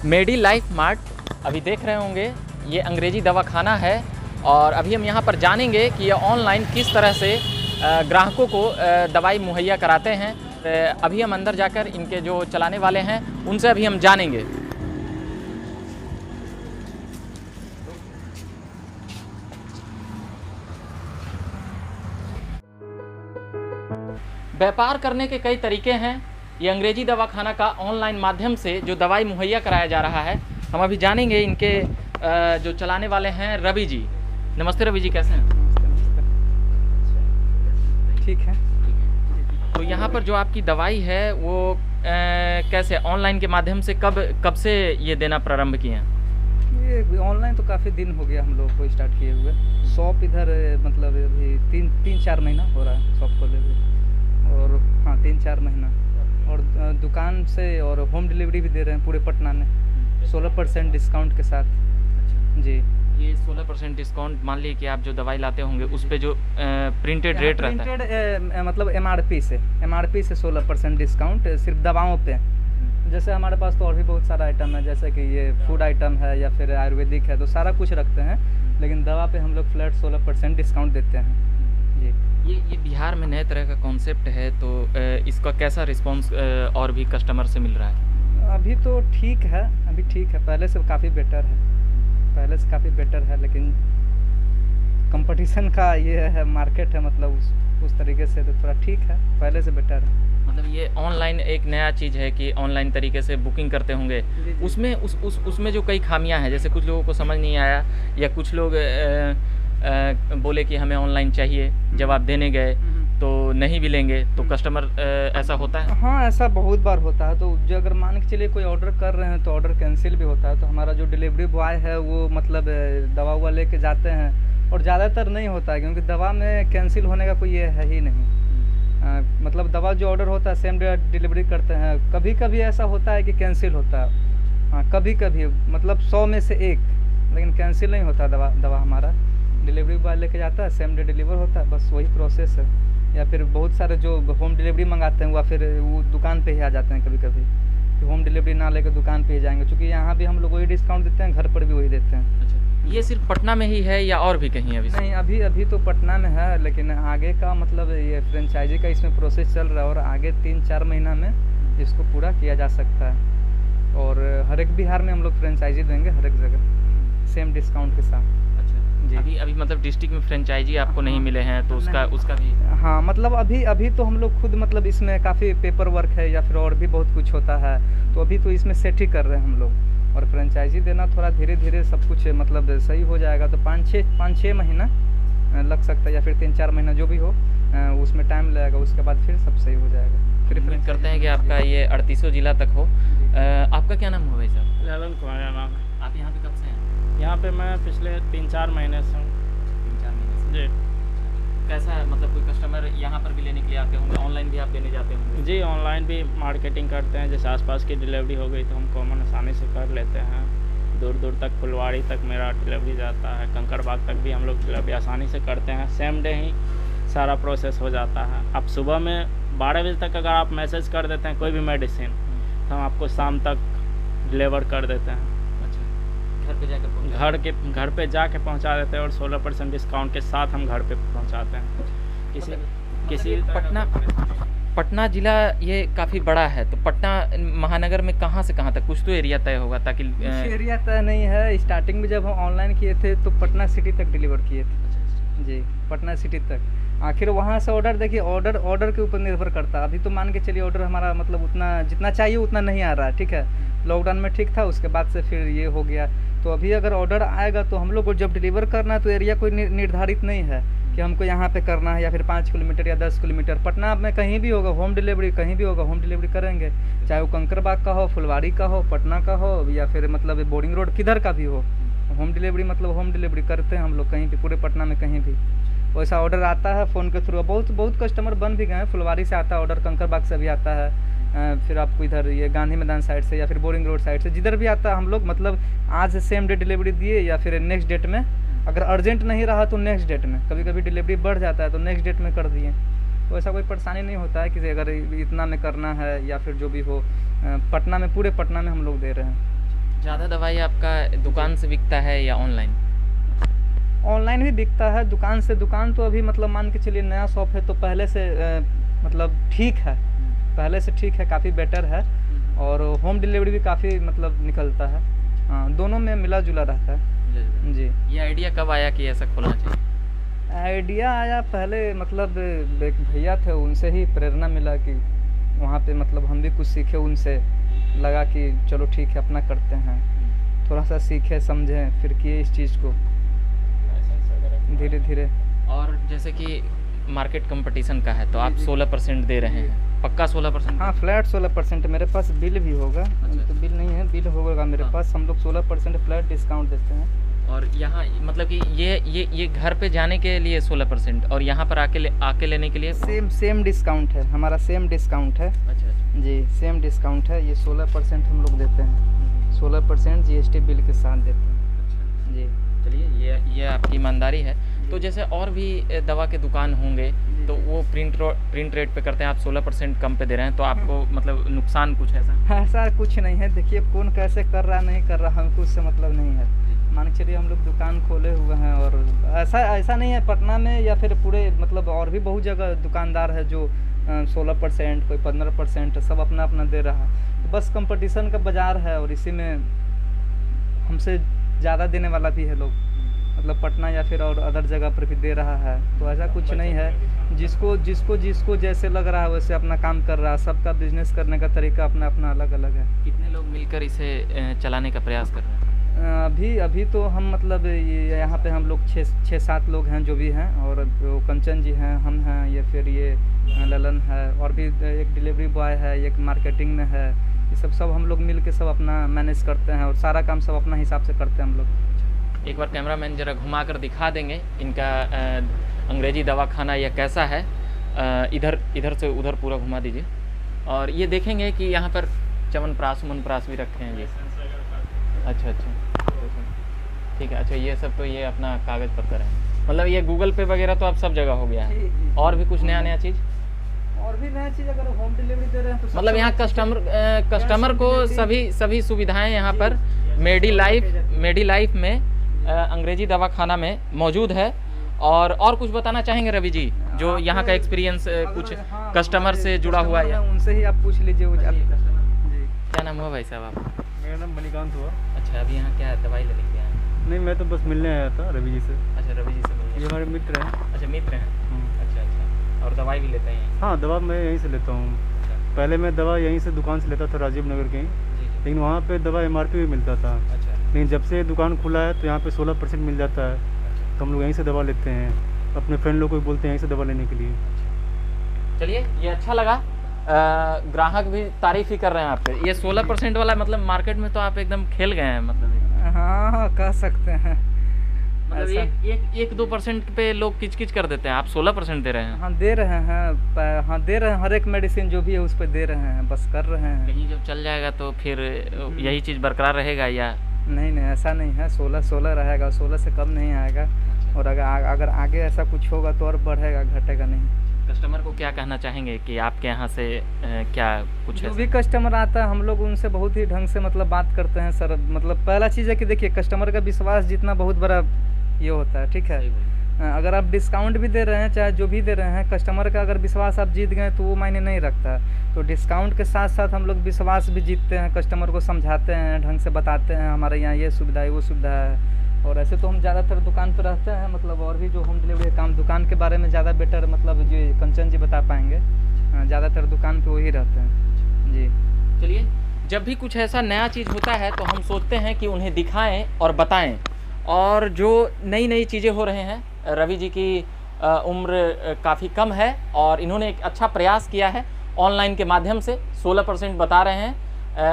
मेडी life mart अभी देख रहे होंगे, ये अंग्रेजी दवाखाना है और अभी हम यहाँ पर जानेंगे कि ये ऑनलाइन किस तरह से ग्राहकों को दवाई मुहैया कराते हैं। अभी हम अंदर जाकर इनके जो चलाने वाले हैं उनसे अभी हम जानेंगे। व्यापार करने के कई तरीके हैं। ये अंग्रेजी दवाखाना का ऑनलाइन माध्यम से जो दवाई मुहैया कराया जा रहा है, हम अभी जानेंगे। इनके जो चलाने वाले हैं रवि जी। नमस्ते रवि जी, कैसे हैं? ठीक है। तो यहाँ पर जो आपकी दवाई है वो कैसे ऑनलाइन के माध्यम से कब से ये देना प्रारंभ किए हैं? ये ऑनलाइन तो काफ़ी दिन हो गया हम लोग को स्टार्ट किए हुए। शॉप इधर मतलब अभी तीन चार महीना हो रहा है शॉप खोले हुए, और हाँ 3-4 महीना। और दुकान से और होम डिलीवरी भी दे रहे हैं पूरे पटना में 16% डिस्काउंट के साथ। जी, ये 16% डिस्काउंट, मान लीजिए कि आप जो दवाई लाते होंगे उस पे जो प्रिंटेड रेट रहता है, मतलब एमआरपी से 16% डिस्काउंट सिर्फ दवाओं पे। जैसे हमारे पास तो और भी बहुत सारा आइटम है, जैसे कि ये फूड आइटम है या फिर आयुर्वेदिक है, तो सारा कुछ रखते हैं, लेकिन दवा पे हम लोग फ्लैट 16% डिस्काउंट देते हैं। जी, ये बिहार में नए तरह का कॉन्सेप्ट है, तो इसका कैसा रिस्पांस और भी कस्टमर से मिल रहा है? अभी तो ठीक है, पहले से काफ़ी बेटर है, लेकिन कंपटीशन का ये है, मार्केट है, मतलब उस तरीके से तो थोड़ा ठीक है, पहले से बेटर है। मतलब ये ऑनलाइन एक नया चीज़ है कि ऑनलाइन तरीके से बुकिंग करते होंगे। जी। उसमें जो कई खामियां हैं, जैसे कुछ लोगों को समझ नहीं आया या कुछ लोग बोले कि हमें ऑनलाइन चाहिए, जब आप देने गए तो नहीं भी लेंगे, तो कस्टमर ऐसा होता है? हाँ, ऐसा बहुत बार होता है। तो जो अगर मान के चलिए कोई ऑर्डर कर रहे हैं तो ऑर्डर कैंसिल भी होता है, तो हमारा जो डिलीवरी बॉय है वो मतलब दवा हुआ लेके जाते हैं, और ज़्यादातर नहीं होता है क्योंकि दवा में कैंसिल होने का कोई ये है ही नहीं। मतलब दवा जो ऑर्डर होता है सेम डे डिलीवरी करते हैं। कभी कभी ऐसा होता है कि कैंसिल होता है, हाँ कभी कभी, मतलब 100 में से 1, लेकिन कैंसिल नहीं होता। दवा हमारा डिलीवरी बॉय लेके जाता है, सेम डे डिलीवर होता है, बस वही प्रोसेस है। या फिर बहुत सारे जो होम डिलीवरी मंगाते हैं वो फिर वो दुकान पे ही आ जाते हैं कभी कभी, कि होम डिलीवरी ना लेकर दुकान पे ही जाएंगे, क्योंकि यहाँ भी हम लोग वही डिस्काउंट देते हैं, घर पर भी वही देते हैं। अच्छा, ये सिर्फ पटना में ही है या और भी कहीं है? नहीं, अभी तो पटना में है, लेकिन आगे का मतलब ये फ्रेंचाइजी का इसमें प्रोसेस चल रहा है, और आगे 3-4 महीना में इसको पूरा किया जा सकता है। और हर एक बिहार में हम लोग फ्रेंचाइजी देंगे, हर एक जगह सेम डिस्काउंट के साथ। जी, अभी मतलब डिस्ट्रिक्ट में फ्रेंचाइजी आपको नहीं मिले हैं, तो उसका भी? हाँ, मतलब अभी तो हम लोग खुद मतलब इसमें काफ़ी पेपर वर्क है या फिर और भी बहुत कुछ होता है, तो अभी तो इसमें सेट ही कर रहे हैं हम लोग। और फ्रेंचाइजी देना थोड़ा धीरे धीरे सब कुछ मतलब सही हो जाएगा, तो 5-6 महीना लग सकता है, या फिर 3-4 महीना जो भी हो उसमें टाइम लगेगा, उसके बाद फिर सब सही हो जाएगा। फिर उम्मीद करते हैं कि आपका ये 38 जिला तक हो। आपका क्या नाम हुआ भाई साहब? ललन कुमार नाम है। आप यहाँ पे कब से हैं? यहाँ पे मैं पिछले 3-4 महीने से हूँ। 3-4 महीने से? जी। कैसा है, मतलब कोई कस्टमर यहाँ पर भी लेने के लिए आते होंगे, ऑनलाइन भी आप देने जाते होंगे? जी, ऑनलाइन भी मार्केटिंग करते हैं। जैसे आसपास की डिलीवरी हो गई तो हम कॉमन आसानी से कर लेते हैं। दूर दूर तक, फुलवाड़ी तक मेरा डिलीवरी जाता है, कंकड़बाग तक भी हम लोग डिलीवरी आसानी से करते हैं। सेम डे ही सारा प्रोसेस हो जाता है। आप सुबह में 12 बजे तक अगर आप मैसेज कर देते हैं कोई भी मेडिसिन, तो हम आपको शाम तक डिलीवर कर देते हैं। घर पे जाकर घर पे जाके पहुंचा देते हैं, और 16% डिस्काउंट के साथ हम घर पे पहुंचाते हैं। किसी पटना ज़िला ये काफ़ी बड़ा है, तो पटना महानगर में कहाँ से कहाँ तक कुछ तो एरिया तय होगा, ताकि एरिया तय नहीं है। स्टार्टिंग में जब हम ऑनलाइन किए थे तो पटना सिटी तक डिलीवर किए थे। जी, पटना सिटी तक। आखिर वहाँ से ऑर्डर देखिए, ऑर्डर के ऊपर निर्भर करता है। अभी तो मान के चलिए ऑर्डर हमारा मतलब उतना जितना चाहिए उतना नहीं आ रहा है, ठीक है। लॉकडाउन में ठीक था, उसके बाद से फिर ये हो गया। तो अभी अगर ऑर्डर आएगा तो हम लोग को जब डिलीवर करना है तो एरिया कोई निर्धारित नहीं है कि हमको यहाँ पे करना है, या फिर 5 किलोमीटर या 10 किलोमीटर। पटना में कहीं भी होगा होम डिलीवरी, कहीं भी होगा होम डिलीवरी करेंगे, चाहे वो कंकड़बाग का हो, फुलवाड़ी का हो, पटना का हो, या फिर मतलब बोरिंग रोड किधर का भी हो। होम डिलीवरी मतलब होम डिलीवरी करते हैं हम लोग कहीं भी, पूरे पटना में कहीं भी। वैसा ऑर्डर आता है फ़ोन के थ्रू। बहुत कस्टमर बन भी गए हैं। फुलवाड़ी से आता है ऑर्डर, कंकड़बाग से भी आता है, फिर आपको इधर ये गांधी मैदान साइड से या फिर बोरिंग रोड साइड से, जिधर भी आता है हम लोग मतलब आज सेम डे डिलीवरी दिए, या फिर नेक्स्ट डेट में, अगर अर्जेंट नहीं रहा तो नेक्स्ट डेट में, कभी कभी डिलीवरी बढ़ जाता है तो नेक्स्ट डेट में कर दिए। तो ऐसा कोई परेशानी नहीं होता है कि अगर इतना में करना है या फिर जो भी हो। पटना में, पूरे पटना में हम लोग दे रहे हैं। ज़्यादा दवाई आपका दुकान से बिकता है या ऑनलाइन? ऑनलाइन भी बिकता है, दुकान से। दुकान तो अभी मतलब मान के चलिए नया शॉप है तो पहले से मतलब ठीक है, पहले से ठीक है, काफ़ी बेटर है। और होम डिलीवरी भी काफ़ी मतलब निकलता है। हाँ, दोनों में मिला जुला रहता है जी। ये आइडिया कब आया कि ऐसा खोलना चाहिए? आइडिया आया पहले, मतलब एक भैया थे, उनसे ही प्रेरणा मिला कि वहाँ पे मतलब हम भी कुछ सीखे उनसे। लगा कि चलो ठीक है अपना करते हैं, थोड़ा सा सीखे समझें, फिर किए इस चीज़ को धीरे धीरे। और जैसे कि मार्केट कंपटीशन का है तो आप 16% दे रहे हैं, पक्का 16%? हाँ, फ्लैट 16%। मेरे पास बिल भी होगा, तो बिल नहीं है, बिल होगा मेरे पास। हम लोग 16% फ्लैट डिस्काउंट देते हैं। और यहाँ मतलब कि ये घर पे जाने के लिए 16% और यहाँ पर आके लेने के लिए सेम डिस्काउंट है हमारा, सेम डिस्काउंट है। अच्छा जी, सेम डिस्काउंट है। ये 16% हम लोग देते हैं, 16% GST बिल के साथ देते हैं जी। चलिए, ये आपकी ईमानदारी है। तो जैसे और भी दवा के दुकान होंगे तो वो प्रिंट रेट पे करते हैं, आप 16% कम पे दे रहे हैं, तो आपको मतलब नुकसान कुछ ऐसा कुछ नहीं है। देखिए कौन कैसे कर रहा नहीं कर रहा, हमको उससे मतलब नहीं है। मान के चलिए हम लोग दुकान खोले हुए हैं, और ऐसा नहीं है पटना में या फिर पूरे मतलब और भी बहुत जगह दुकानदार है जो 16%, कोई 15%, सब अपना अपना दे रहा है। बस कंपटीशन का बाज़ार है और इसी में हमसे ज़्यादा देने वाला भी है लोग, मतलब पटना या फिर और अदर जगह पर भी दे रहा है। तो ऐसा कुछ नहीं है, जिसको जैसे लग रहा है वैसे अपना काम कर रहा है। सबका बिजनेस करने का तरीका अपना अपना अलग अलग है। कितने लोग मिलकर इसे चलाने का प्रयास कर रहे हैं? अभी तो हम मतलब यहाँ पे हम लोग 6-7 लोग हैं जो भी हैं, और वो कंचन जी हैं, हम हैं, ये फिर ये ललन है, और भी एक डिलीवरी बॉय है, एक मार्केटिंग में है। ये सब हम लोग मिल के सब अपना मैनेज करते हैं और सारा काम सब अपना हिसाब से करते हैं हम लोग। एक बार कैमरामैन जरा घुमा कर दिखा देंगे इनका अंग्रेजी दवाखाना यह कैसा है। इधर से उधर पूरा घुमा दीजिए, और ये देखेंगे कि यहाँ पर च्यवनप्राश भी रखे हैं जी। अच्छा, ठीक है। अच्छा, ये सब तो ये अपना कागज़ पत्तर है, मतलब ये गूगल पे वगैरह तो अब सब जगह हो गया है। और भी कुछ नया चीज़, और भी नया चीज़ अगर होम डिलीवरी दे रहे हैं तो मतलब यहाँ कस्टमर को सभी सुविधाएं यहाँ पर मेडी लाइफ में अंग्रेजी दवाखाना में मौजूद है। और कुछ बताना चाहेंगे रवि जी, जो यहाँ का एक्सपीरियंस कुछ कस्टमर से जुड़ा हुआ है? उनसे ही आप पूछ लीजिए। क्या नाम हुआ भाई साहब आपका? मेरा नाम मणिकांत हुआ। अच्छा, अभी यहाँ क्या दवाई लेने के आए हैं? नहीं, मैं तो बस मिलने आया था रवि जी से। अच्छा, रवि जी से मिलने? ये हमारे मित्र हैं। अच्छा, मित्र हैं। अच्छा, और दवाई भी लेते हैं? हाँ, दवा मैं यहीं से लेता हूँ। अच्छा। पहले मैं दवा यहीं से दुकान से लेता था, राजीव नगर के ही, लेकिन वहाँ पे दवा MRP भी मिलता था। अच्छा। लेकिन जब से दुकान खुला है तो यहाँ पे 16% मिल जाता है, तो हम लोग यहीं से दवा लेते हैं। अपने फ्रेंड लोग को भी बोलते हैं यहीं से दवा लेने के लिए। चलिए, ये अच्छा लगा, ग्राहक भी तारीफ ही कर रहे हैं आपके। ये 16% वाला मतलब मार्केट में तो आप एकदम खेल गए हैं, मतलब हाँ, कह सकते हैं। मतलब 1-2% पे लोग किचकिच कर देते हैं, आप 16% दे रहे हैं। हाँ, दे रहे हैं, दे रहे हैं। हर एक मेडिसिन जो भी है उस पर दे रहे हैं, बस कर रहे हैं। कहीं जब चल जाएगा तो फिर यही चीज़ बरकरार रहेगा या नहीं, ऐसा नहीं है। 16 रहेगा, 16 से कम नहीं आएगा। और अगर आगे ऐसा कुछ होगा तो और बढ़ेगा, घटेगा नहीं। कस्टमर को क्या कहना चाहेंगे कि आपके यहाँ से क्या कुछ जो भी कस्टमर आता है हम लोग उनसे बहुत ही ढंग से मतलब बात करते हैं सर। मतलब पहला चीज़ है कि देखिए कस्टमर का विश्वास जितना बहुत बड़ा ये होता है, ठीक है। अगर आप डिस्काउंट भी दे रहे हैं, चाहे जो भी दे रहे हैं, कस्टमर का अगर विश्वास आप जीत गए तो वो मायने नहीं रखता। तो डिस्काउंट के साथ साथ हम लोग विश्वास भी जीतते हैं, कस्टमर को समझाते हैं, ढंग से बताते हैं हमारे यहाँ ये सुविधा है, वो सुविधा है। और ऐसे तो हम ज़्यादातर दुकान पर रहते हैं, मतलब और भी जो होम डिलीवरी काम दुकान के बारे में ज़्यादा बेटर मतलब जो कंचन जी बता पाएंगे। ज़्यादातर दुकान पे वही रहते हैं जी। चलिए, जब भी कुछ ऐसा नया चीज़ होता है तो हम सोचते हैं कि उन्हें दिखाएं और बताएं। और जो नई चीज़ें हो रहे हैं, रवि जी की उम्र काफ़ी कम है और इन्होंने एक अच्छा प्रयास किया है ऑनलाइन के माध्यम से। 16% बता रहे हैं।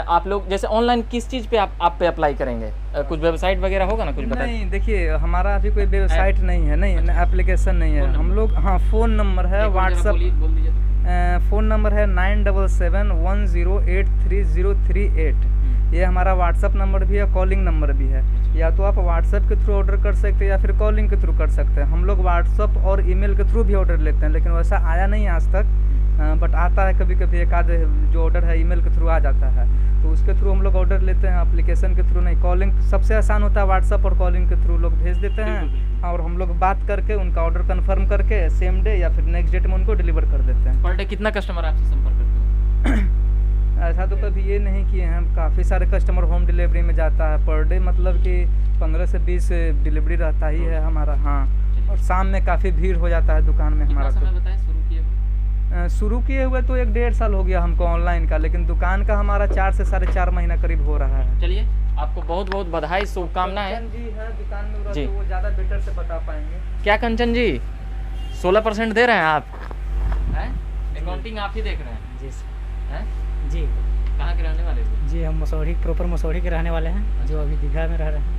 आप लोग जैसे ऑनलाइन किस चीज़ पे आप पे अप्लाई करेंगे? कुछ वेबसाइट वगैरह होगा ना, कुछ बताइए। नहीं, देखिए हमारा अभी कोई वेबसाइट नहीं है, नहीं एप्लीकेशन नहीं है। हम लोग हाँ, फ़ोन नंबर है, व्हाट्सअप फ़ोन नंबर है 9771083038। ये हमारा व्हाट्सअप नंबर भी है, कॉलिंग नंबर भी है। या तो आप व्हाट्सएप के थ्रू ऑर्डर कर सकते हैं या फिर कॉलिंग के थ्रू कर सकते हैं। हम लोग व्हाट्सअप और ईमेल के थ्रू भी ऑर्डर लेते हैं, लेकिन वैसा आया नहीं आज तक। बट आता है कभी कभी एक आधे जो ऑर्डर है ईमेल के थ्रू आ जाता है, तो उसके थ्रू हम लोग ऑर्डर लेते हैं, एप्लीकेशन के थ्रू नहीं। कॉलिंग सबसे आसान होता है, व्हाट्सअप और कॉलिंग के थ्रू लोग भेज देते हैं और हम लोग बात करके उनका ऑर्डर कंफर्म करके सेम डे या फिर नेक्स्ट डेट में उनको डिलीवर कर देते हैं। पर डे कितना कस्टमर आपसे संपर्क करते हो? ऐसा तो कभी ये नहीं किए हैं, काफ़ी सारे कस्टमर होम डिलीवरी में जाता है। पर डे मतलब कि 15 से 20 डिलीवरी रहता ही है हमारा। हाँ, और शाम में काफ़ी भीड़ हो जाता है दुकान में हमारा। कितना समय बताएं शुरू किए हुए? शुरू किए हुए तो 1-1.5 साल हो गया हमको ऑनलाइन का, लेकिन दुकान का हमारा 4 से 4.5 महीना करीब हो रहा है। चलिए, आपको बहुत बहुत बधाई, शुभकामनाएं। कंचन जी है दुकान में रहते, जी। वो ज़्यादा बेटर से बता पाएंगे। क्या कंचन जी 16% दे रहे हैं आप? हैं? अकाउंटिंग आप ही देख रहे हैं? जी हैं? जी कहाँ के रहने वाले हो? जी हम मसौढ़ी प्रॉपर मसौढ़ी के रहने वाले हैं, जो अभी दीघा में रह रहे हैं।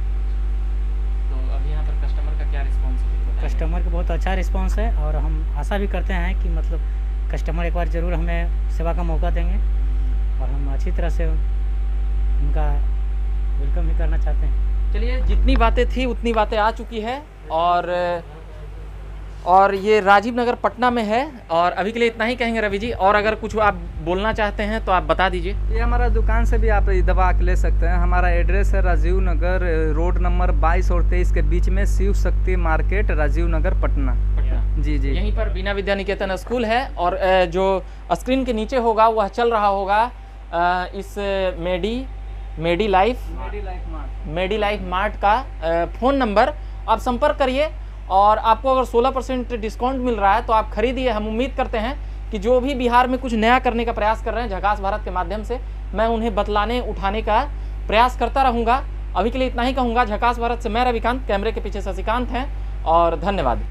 तो अभी यहाँ पर कस्टमर का क्या रिस्पॉन्स है? कस्टमर का बहुत अच्छा रिस्पांस है और हम आशा भी करते हैं कि मतलब कस्टमर एक बार ज़रूर हमें सेवा का मौका देंगे और हम अच्छी तरह से उनका वेलकम भी करना चाहते हैं। चलिए, जितनी बातें थी उतनी बातें आ चुकी है और ये राजीव नगर पटना में है। और अभी के लिए इतना ही कहेंगे रवि जी, और अगर कुछ आप बोलना चाहते हैं तो आप बता दीजिए। ये हमारा दुकान से भी आप दवा आके ले सकते हैं। हमारा एड्रेस है राजीव नगर, रोड नंबर 22 और 23 के बीच में, शिव शक्ति मार्केट, राजीव नगर, पटना। जी जी। यहीं पर बीना विद्या निकेतन स्कूल है और जो स्क्रीन के नीचे होगा वह चल रहा होगा इस मेडी लाइफ मार्ट का फ़ोन नंबर। आप संपर्क करिए और आपको अगर 16% डिस्काउंट मिल रहा है तो आप खरीदिए। हम उम्मीद करते हैं कि जो भी बिहार में कुछ नया करने का प्रयास कर रहे हैं झकास भारत के माध्यम से, मैं उन्हें बतलाने उठाने का प्रयास करता रहूँगा। अभी के लिए इतना ही कहूँगा। झकास भारत से मैं रविकांत, कैमरे के पीछे शशिकांत हैं और धन्यवाद।